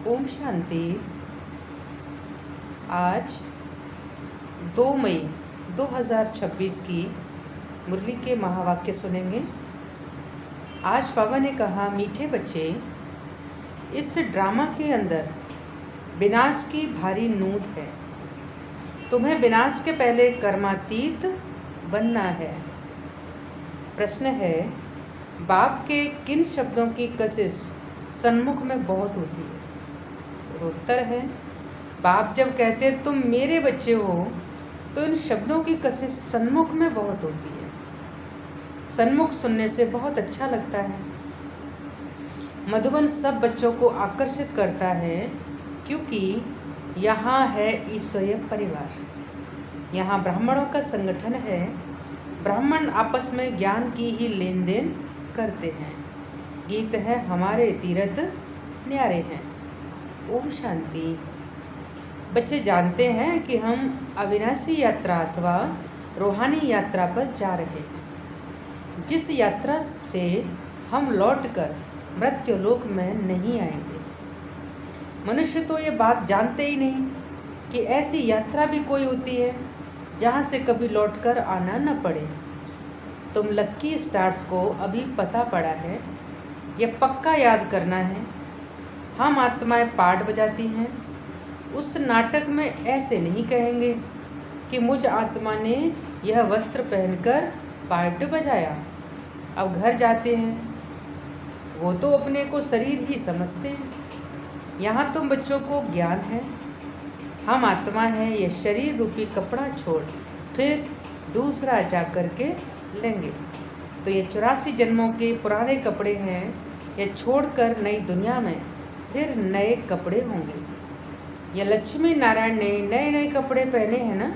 ओम शांति। आज 2 मई 2026 की मुरली के महावाक्य सुनेंगे। आज बाबा ने कहा, मीठे बच्चे, इस ड्रामा के अंदर विनाश की भारी नूंद है। तुम्हें विनाश के पहले कर्मातीत बनना है। प्रश्न है, बाप के किन शब्दों की कशिश सन्मुख में बहुत होती है? और उत्तर है, बाप जब कहते तुम मेरे बच्चे हो तो इन शब्दों की कशिश सन्मुख में बहुत होती है। सन्मुख सुनने से बहुत अच्छा लगता है। मधुबन सब बच्चों को आकर्षित करता है क्योंकि यहाँ है ईश्वरीय परिवार। यहाँ ब्राह्मणों का संगठन है। ब्राह्मण आपस में ज्ञान की ही लेन देन करते हैं। गीत है, हमारे तीर्थ न्यारे हैं। ओम शांति। बच्चे जानते हैं कि हम अविनाशी यात्रा अथवा रूहानी यात्रा पर जा रहे हैं, जिस यात्रा से हम लौटकर मृत्युलोक में नहीं आएंगे। मनुष्य तो ये बात जानते ही नहीं कि ऐसी यात्रा भी कोई होती है जहाँ से कभी लौटकर आना न पड़े। तुम लक्की स्टार्स को अभी पता पड़ा है, यह पक्का याद करना है। हम आत्माएं पार्ट बजाती हैं। उस नाटक में ऐसे नहीं कहेंगे कि मुझ आत्मा ने यह वस्त्र पहनकर पार्ट बजाया, अब घर जाते हैं। वो तो अपने को शरीर ही समझते हैं। यहाँ तुम बच्चों को ज्ञान है, हम आत्मा हैं। यह शरीर रूपी कपड़ा छोड़ फिर दूसरा जा कर के लेंगे। तो ये 84 जन्मों के पुराने कपड़े हैं, ये छोड़कर नई दुनिया में फिर नए कपड़े होंगे। ये लक्ष्मी नारायण ने नए नए कपड़े पहने हैं ना,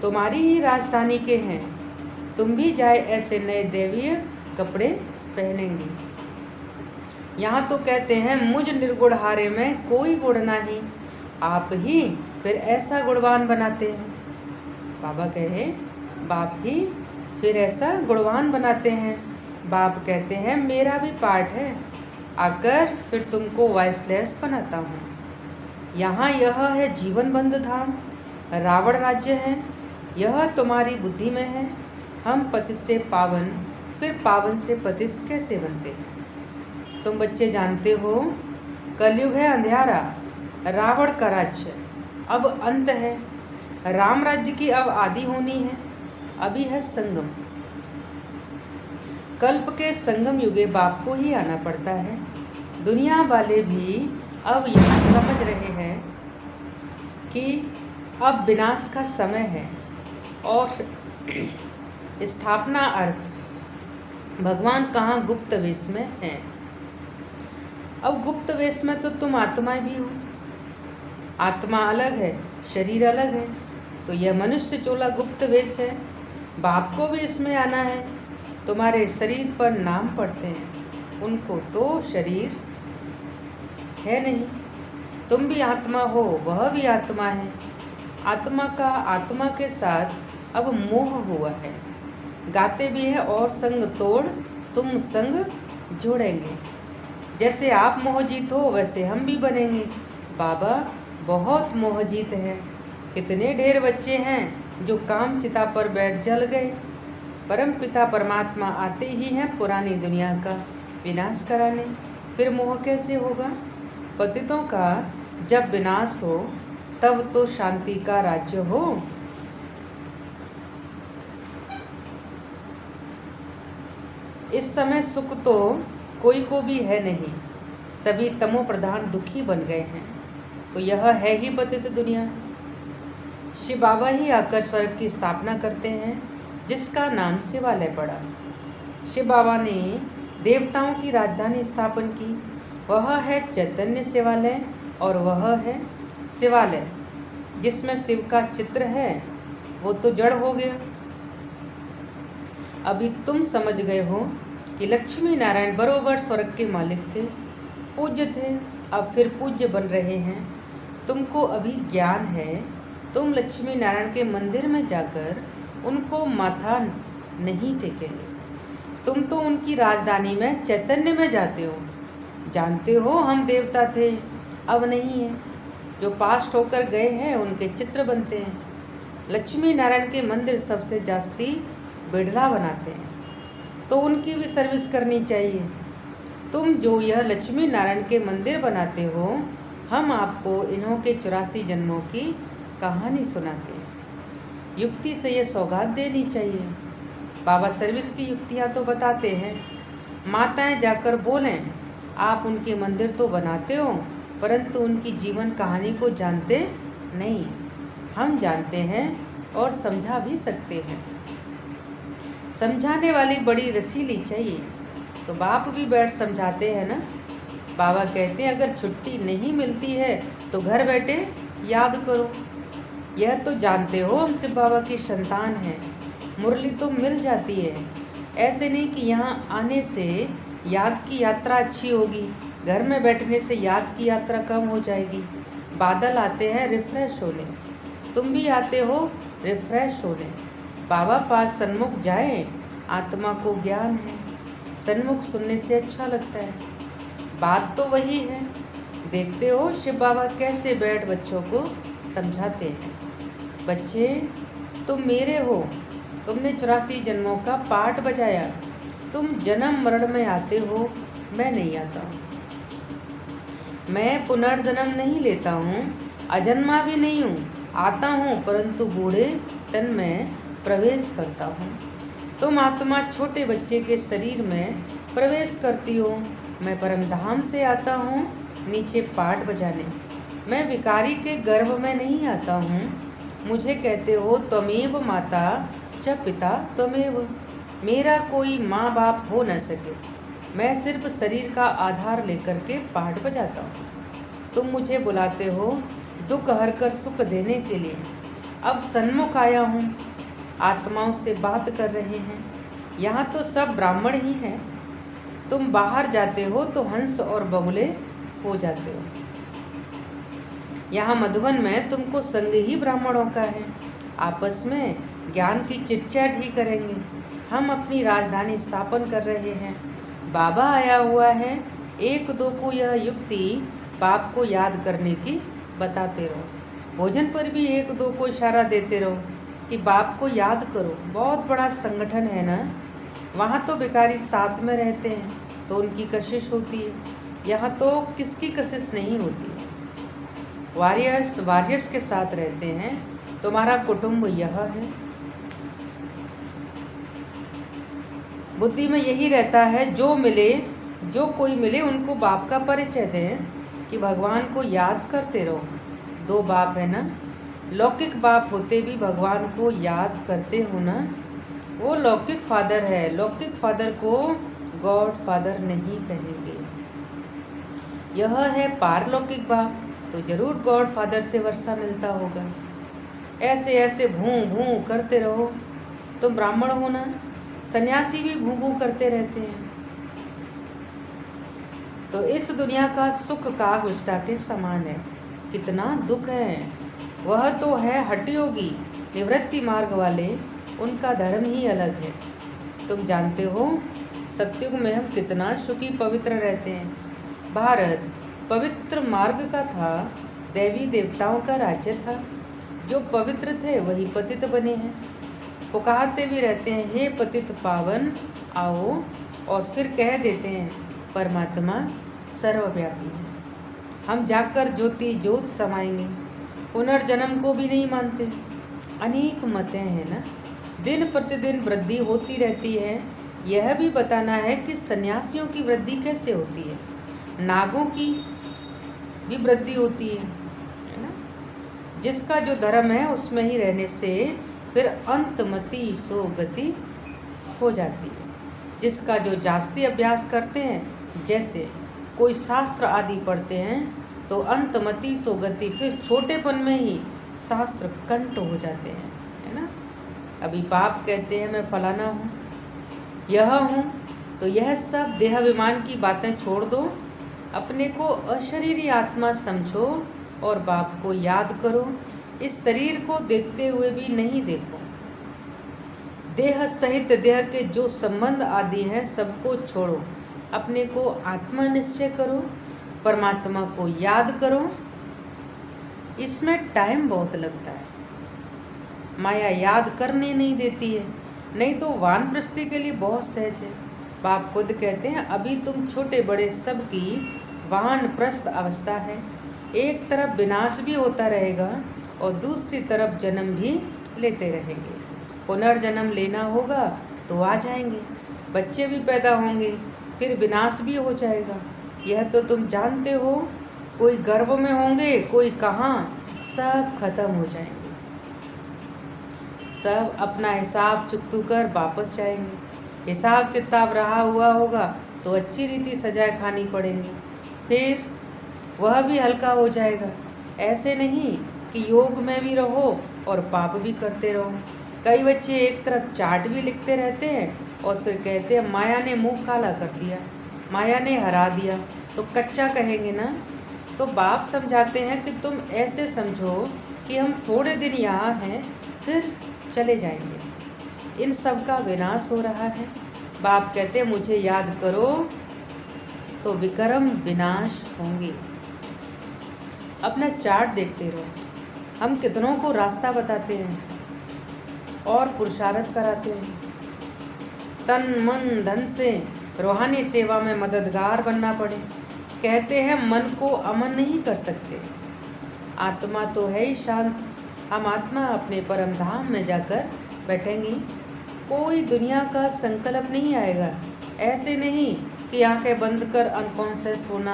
तुम्हारी ही राजधानी के हैं। तुम भी जाए ऐसे नए दैवीय कपड़े पहनेंगी। यहाँ तो कहते हैं, मुझ निर्गुण हारे में कोई गुण नहीं, आप ही फिर ऐसा गुणवान बनाते हैं। बाबा कहे, बाप ही फिर ऐसा गुणवान बनाते हैं। बाप कहते हैं, मेरा भी पार्ट है, आकर फिर तुमको वॉइसलेस बनाता हूँ। यहाँ यह है जीवन बंद धाम, रावण राज्य है। यह तुम्हारी बुद्धि में है। हम पतित से पावन, फिर पावन से पतित कैसे बनते हैं? तुम बच्चे जानते हो, कलयुग है अंधेरा, रावण का राज्य अब अंत है। राम राज्य की अब आदि होनी है। अभी है संगम। कल्प के संगम युगे बाप को ही आना पड़ता है। दुनिया वाले भी अब यह समझ रहे हैं कि अब विनाश का समय है और स्थापना अर्थ भगवान कहाँ गुप्त वेश में है। अब गुप्त वेश में तो तुम आत्माएं भी हो। आत्मा अलग है, शरीर अलग है। तो यह मनुष्य चोला गुप्त वेश है। बाप को भी इसमें आना है। तुम्हारे शरीर पर नाम पढ़ते हैं, उनको तो शरीर है नहीं। तुम भी आत्मा हो, वह भी आत्मा है। आत्मा का आत्मा के साथ अब मोह हुआ है। गाते भी है, और संग तोड़ तुम संग जोड़ेंगे। जैसे आप मोहजीत हो वैसे हम भी बनेंगे। बाबा बहुत मोहजीत है। कितने ढेर बच्चे हैं जो काम चिता पर बैठ जल गए। परम पिता परमात्मा आते ही हैं पुरानी दुनिया का विनाश कराने। फिर मोह कैसे होगा? पतितों का जब विनाश हो तब तो शांति का राज्य हो। इस समय सुख तो कोई को भी है नहीं। सभी तमो प्रधान दुखी बन गए हैं। तो यह है ही पतित दुनिया। शिव बाबा ही आकर स्वर्ग की स्थापना करते हैं, जिसका नाम शिवालय पड़ा। शिव बाबा ने देवताओं की राजधानी स्थापन की। वह है चैतन्य शिवालय, और वह है शिवालय जिसमें शिव का चित्र है। वो तो जड़ हो गया। अभी तुम समझ गए हो कि लक्ष्मी नारायण बरोबर स्वर्ग के मालिक थे, पूज्य थे, अब फिर पूज्य बन रहे हैं। तुमको अभी ज्ञान है। तुम लक्ष्मी नारायण के मंदिर में जाकर उनको माथा नहीं टेकेंगे। तुम तो उनकी राजधानी में चैतन्य में जाते हो। जानते हो हम देवता थे, अब नहीं है। जो पास्ट होकर गए हैं उनके चित्र बनते हैं। लक्ष्मी नारायण के मंदिर सबसे जास्ती बिड़ला बनाते हैं, तो उनकी भी सर्विस करनी चाहिए। तुम जो यह लक्ष्मी नारायण के मंदिर बनाते हो, हम आपको इन्हों के 84 जन्मों की कहानी सुनाते हैं। युक्ति से यह सौगात देनी चाहिए। बाबा सर्विस की युक्तियाँ तो बताते हैं। माताएं जाकर बोलें, आप उनके मंदिर तो बनाते हो परंतु उनकी जीवन कहानी को जानते नहीं। हम जानते हैं और समझा भी सकते हैं। समझाने वाली बड़ी रसीली चाहिए। तो बाप भी बैठ समझाते हैं ना। बाबा कहते हैं अगर छुट्टी नहीं मिलती है तो घर बैठे याद करो। यह तो जानते हो हम शिव बाबा की संतान हैं। मुरली तो मिल जाती है। ऐसे नहीं कि यहाँ आने से याद की यात्रा अच्छी होगी, घर में बैठने से याद की यात्रा कम हो जाएगी। बादल आते हैं रिफ्रेश होने, तुम भी आते हो रिफ्रेश होने। बाबा पास सन्मुख जाए, आत्मा को ज्ञान है। सन्मुख सुनने से अच्छा लगता है। बात तो वही है। देखते हो शिव बाबा कैसे बैठ बच्चों को समझाते हैं। बच्चे, तुम मेरे हो। तुमने 84 जन्मों का पाठ बजाया। तुम जन्म मरण में आते हो, मैं नहीं आता। मैं पुनर्जन्म नहीं लेता हूँ, अजन्मा भी नहीं हूँ। आता हूँ परंतु बूढ़े तन में प्रवेश करता हूँ। तुम आत्मा छोटे बच्चे के शरीर में प्रवेश करती हो। मैं परमधाम से आता हूँ नीचे पाठ बजाने। मैं विकारी के गर्भ में नहीं आता हूँ। मुझे कहते हो त्वमेव माता च पिता त्वमेव। मेरा कोई माँ बाप हो न सके। मैं सिर्फ शरीर का आधार लेकर के पाठ बजाता हूँ। तुम मुझे बुलाते हो दुख हरकर सुख देने के लिए। अब सन्मुख आया हूँ, आत्माओं से बात कर रहे हैं। यहाँ तो सब ब्राह्मण ही हैं। तुम बाहर जाते हो तो हंस और बगुले हो जाते हो। यहाँ मधुबन में तुमको संग ही ब्राह्मणों का है। आपस में ज्ञान की चिटचैट ही करेंगे। हम अपनी राजधानी स्थापन कर रहे हैं। बाबा आया हुआ है। एक दो को यह युक्ति बाप को याद करने की बताते रहो। भोजन पर भी एक दो को इशारा देते रहो कि बाप को याद करो। बहुत बड़ा संगठन है ना। वहाँ तो भिखारी साथ में रहते हैं तो उनकी कशिश होती है। यहाँ तो किसकी कशिश नहीं होती। वॉरियर्स के साथ रहते हैं। तुम्हारा कुटुंब यह है। बुद्धि में यही रहता है, जो कोई मिले उनको बाप का परिचय दें कि भगवान को याद करते रहो। दो बाप है ना। लौकिक बाप होते भी भगवान को याद करते हो ना। वो लौकिक फादर है। लौकिक फादर को गॉड फादर नहीं कहेंगे। यह है पारलौकिक बाप, तो जरूर गॉड फादर से वर्षा मिलता होगा। ऐसे ऐसे भूं भूं करते रहो। तुम ब्राह्मण हो ना। सन्यासी भी भूं भूं करते रहते हैं। तो इस दुनिया का सुख काग विष्टा के समान है। कितना दुख है। वह तो है हठयोगी, निवृत्ति मार्ग वाले। उनका धर्म ही अलग है। तुम जानते हो सतयुग में हम कितना सुखी पवित्र रहते हैं। भारत पवित्र मार्ग का था। देवी देवताओं का राज्य था। जो पवित्र थे वही पतित बने हैं। पुकारते भी रहते हैं, हे पतित पावन आओ, और फिर कह देते हैं परमात्मा सर्वव्यापी है। हम जाकर ज्योति ज्योत समाएंगे। पुनर्जन्म को भी नहीं मानते। अनेक मतें हैं ना। दिन प्रतिदिन वृद्धि होती रहती है। यह भी बताना है कि सन्यासियों की वृद्धि कैसे होती है। नागों की भी वृद्धि होती है ना। जिसका जो धर्म है उसमें ही रहने से फिर अंतमति सो गति हो जाती है। जिसका जो जास्ती अभ्यास करते हैं, जैसे कोई शास्त्र आदि पढ़ते हैं, तो अंतमति सो गति, फिर छोटेपन में ही शास्त्र कंठ हो जाते हैं, है ना। अभी बाप कहते हैं मैं फलाना हूँ, यह हूँ, तो यह सब देहाभिमान की बातें छोड़ दो। अपने को अशरीरी आत्मा समझो और बाप को याद करो। इस शरीर को देखते हुए भी नहीं देखो। देह सहित देह के जो संबंध आदि हैं सबको छोड़ो। अपने को आत्मा निश्चय करो। परमात्मा को याद करो। इसमें टाइम बहुत लगता है, माया याद करने नहीं देती है, नहीं तो वानप्रस्थी के लिए बहुत सहज है। बाप खुद कहते हैं अभी तुम छोटे बड़े सब की वानप्रस्थ अवस्था है। एक तरफ विनाश भी होता रहेगा और दूसरी तरफ जन्म भी लेते रहेंगे। पुनर्जन्म लेना होगा तो आ जाएंगे, बच्चे भी पैदा होंगे, फिर विनाश भी हो जाएगा। यह तो तुम जानते हो, कोई गर्भ में होंगे, कोई कहाँ, सब खत्म हो जाएंगे। सब अपना हिसाब चुकतू कर वापस जाएंगे। हिसाब किताब रहा हुआ होगा तो अच्छी रीति सजाए खानी पड़ेंगी, फिर वह भी हल्का हो जाएगा। ऐसे नहीं कि योग में भी रहो और पाप भी करते रहो। कई बच्चे एक तरफ चार्ट भी लिखते रहते हैं और फिर कहते हैं माया ने मुंह काला कर दिया, माया ने हरा दिया, तो कच्चा कहेंगे ना। तो बाप समझाते हैं कि तुम ऐसे समझो कि हम थोड़े दिन यहाँ हैं फिर चले जाएंगे। इन सब का विनाश हो रहा है। बाप कहते हैं मुझे याद करो तो विक्रम विनाश होंगे। अपना चार्ट देखते रहो। हम कितनों को रास्ता बताते हैं और पुरुषार्थ कराते हैं। तन मन धन से रूहानी सेवा में मददगार बनना पड़े। कहते हैं मन को अमन नहीं कर सकते। आत्मा तो है ही शांत। हम आत्मा अपने परम धाम में जाकर बैठेंगी। कोई दुनिया का संकल्प नहीं आएगा। ऐसे नहीं कि आंखें बंद कर अनकॉन्शियस होना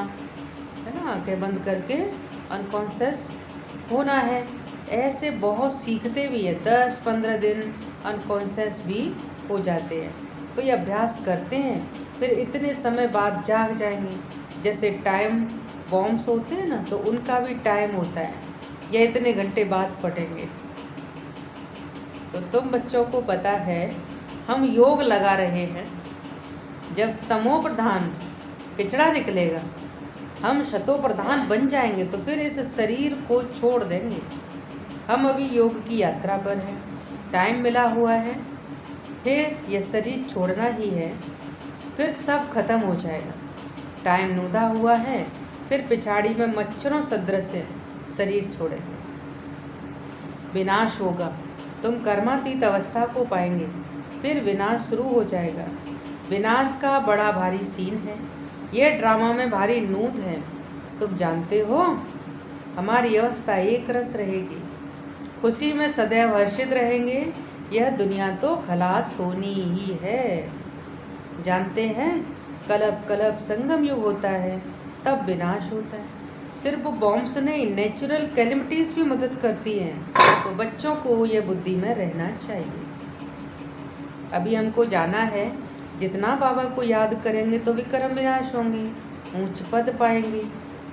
है ना, आंखें बंद करके अनकॉन्शियस होना है। ऐसे बहुत सीखते भी है, 10-15 दिन अनकॉन्शियस भी हो जाते हैं। तो ये अभ्यास करते हैं, फिर इतने समय बाद जाग जाएंगे। जैसे टाइम बॉम्ब्स होते हैं ना, तो उनका भी टाइम होता है, ये इतने घंटे बाद फटेंगे। तो तुम बच्चों को पता है हम योग लगा रहे हैं। जब तमो प्रधान पिछड़ा निकलेगा, हम शतो प्रधान बन जाएंगे, तो फिर इस शरीर को छोड़ देंगे। हम अभी योग की यात्रा पर हैं, टाइम मिला हुआ है, फिर यह शरीर छोड़ना ही है, फिर सब खत्म हो जाएगा। टाइम नूदा हुआ है, फिर पिछाड़ी में मच्छरों सदृश शरीर छोड़ेंगे। विनाश होगा, तुम कर्मातीत अवस्था को पाएंगे, फिर विनाश शुरू हो जाएगा। विनाश का बड़ा भारी सीन है, यह ड्रामा में भारी नूत है। तुम जानते हो हमारी अवस्था एक रस रहेगी, खुशी में सदैव हर्षित रहेंगे। यह दुनिया तो खलास होनी ही है। जानते हैं कलप कलप संगम युग होता है, तब विनाश होता है। सिर्फ बॉम्ब्स नहीं, नेचुरल कैलेमिटीज़ भी मदद करती हैं। तो बच्चों को यह बुद्धि में रहना चाहिए। अभी हमको जाना है, जितना बाबा को याद करेंगे तो विक्रम विनाश होंगे, ऊंच पद पाएंगे,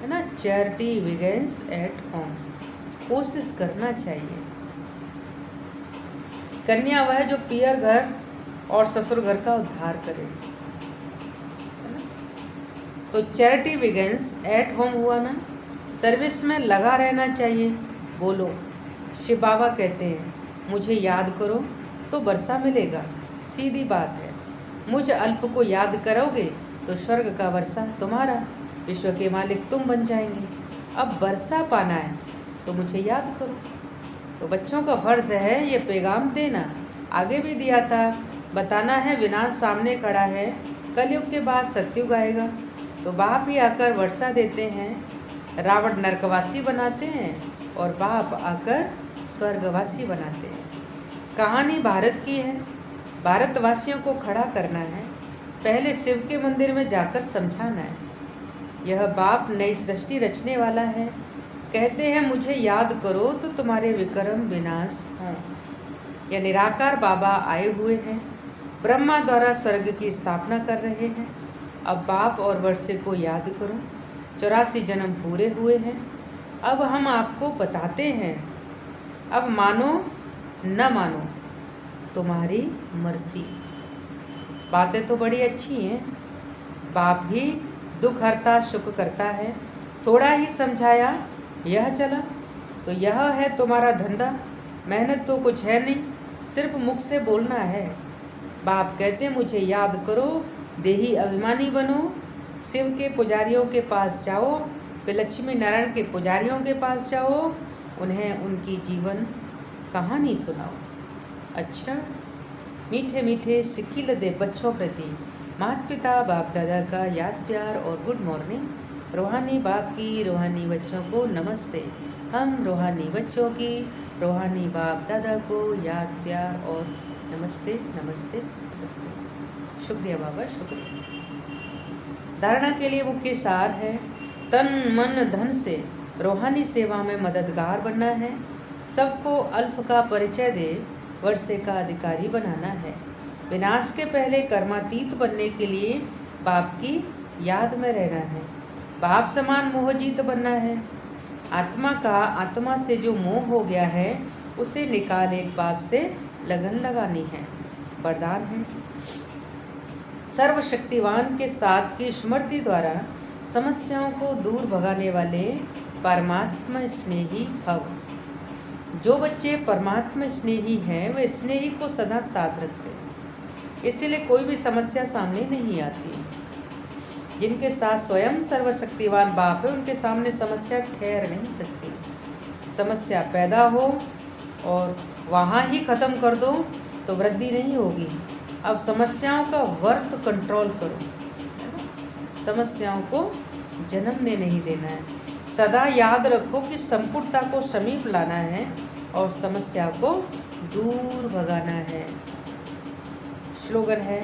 है ना। Charity begins at home. कोशिश करना चाहिए। कन्या वह जो पियर घर और ससुर घर का उद्धार करे, है ना। तो चैरिटी बिगिंस एट होम हुआ ना। सर्विस में लगा रहना चाहिए। बोलो, शिव बाबा कहते हैं मुझे याद करो तो वर्षा मिलेगा। सीधी बात है। मुझ अल्प को याद करोगे तो स्वर्ग का वर्षा तुम्हारा, विश्व के मालिक तुम बन जाएंगे। अब वर्षा पाना है तो मुझे याद करो। तो बच्चों का फर्ज है ये पैगाम देना। आगे भी दिया था, बताना है विनाश सामने खड़ा है, कलयुग के बाद सत्युग आएगा। तो बाप ही आकर वर्षा देते हैं, रावण नरकवासी बनाते हैं और बाप आकर स्वर्गवासी बनाते हैं। कहानी भारत की है, भारतवासियों को खड़ा करना है। पहले शिव के मंदिर में जाकर समझाना है। यह बाप नई सृष्टि रचने वाला है। कहते हैं मुझे याद करो तो तुम्हारे विक्रम विनाश हों। यह निराकार बाबा आए हुए हैं, ब्रह्मा द्वारा स्वर्ग की स्थापना कर रहे हैं। अब बाप और वर्षे को याद करो। 84 जन्म पूरे हुए हैं। अब हम आपको बताते हैं, अब मानो न मानो तुम्हारी मर्जी। बातें तो बड़ी अच्छी हैं। बाप ही दुख हरता सुख करता है। थोड़ा ही समझाया, यह चला। तो यह है तुम्हारा धंधा। मेहनत तो कुछ है नहीं, सिर्फ मुख से बोलना है। बाप कहते मुझे याद करो, देही अभिमानी बनो, शिव के पुजारियों के पास जाओ, वे लक्ष्मी नारायण के पुजारियों के पास जाओ, उन्हें उनकी जीवन कहानी सुनाओ। अच्छा, मीठे मीठे सिक्की लदे बच्चों प्रति माता पिता बाप दादा का याद प्यार और गुड मॉर्निंग। रूहानी बाप की रूहानी बच्चों को नमस्ते। हम रूहानी बच्चों की रूहानी बाप दादा को याद प्यार और नमस्ते नमस्ते नमस्ते। शुक्रिया बाबा, शुक्रिया। धारणा के लिए मुख्य सार है, तन मन धन से रूहानी सेवा में मददगार बनना है। सबको अल्फ का परिचय दे वर्षे का अधिकारी बनाना है। विनाश के पहले कर्मातीत बनने के लिए बाप की याद में रहना है। बाप समान मोहजीत बनना है। आत्मा का आत्मा से जो मोह हो गया है उसे निकाल एक बाप से लगन लगानी है। वरदान है, सर्वशक्तिवान के साथ की स्मृति द्वारा समस्याओं को दूर भगाने वाले परमात्मा स्नेही भव। जो बच्चे परमात्मा स्नेही हैं वे स्नेही को सदा साथ रखते हैं, इसीलिए कोई भी समस्या सामने नहीं आती। जिनके साथ स्वयं सर्वशक्तिवान बाप है उनके सामने समस्या ठहर नहीं सकती। समस्या पैदा हो और वहाँ ही ख़त्म कर दो तो वृद्धि नहीं होगी। अब समस्याओं का वर्थ कंट्रोल करो, समस्याओं को जन्मने नहीं देना है। सदा याद रखो कि संपूर्णता को समीप लाना है और समस्या को दूर भगाना है। स्लोगन है,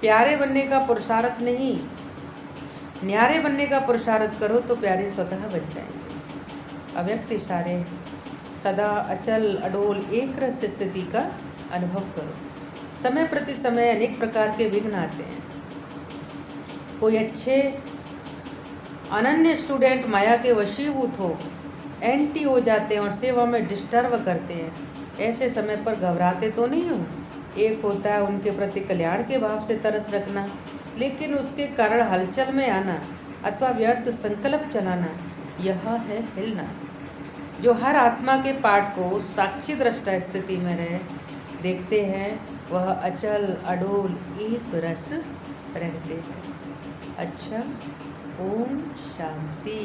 प्यारे बनने का पुरुषार्थ नहीं, न्यारे बनने का पुरुषार्थ करो तो प्यारे स्वतः बन जाएंगे। अव्यक्त इशारे, सदा अचल अडोल एक रस स्थिति का अनुभव करो। समय प्रति समय अनेक प्रकार के विघ्न आते हैं। कोई अच्छे अनन्य स्टूडेंट माया के वशीभूत हो, एंटी हो जाते हैं और सेवा में डिस्टर्ब करते हैं। ऐसे समय पर घबराते तो नहीं हो। एक होता है उनके प्रति कल्याण के भाव से तरस रखना, लेकिन उसके कारण हलचल में आना अथवा व्यर्थ संकल्प चलाना, यह है हिलना। जो हर आत्मा के पाठ को साक्षी दृष्टा स्थिति में रहे देखते हैं, वह अचल अडोल एक रस रहते हैं। अच्छा, ओम शांति।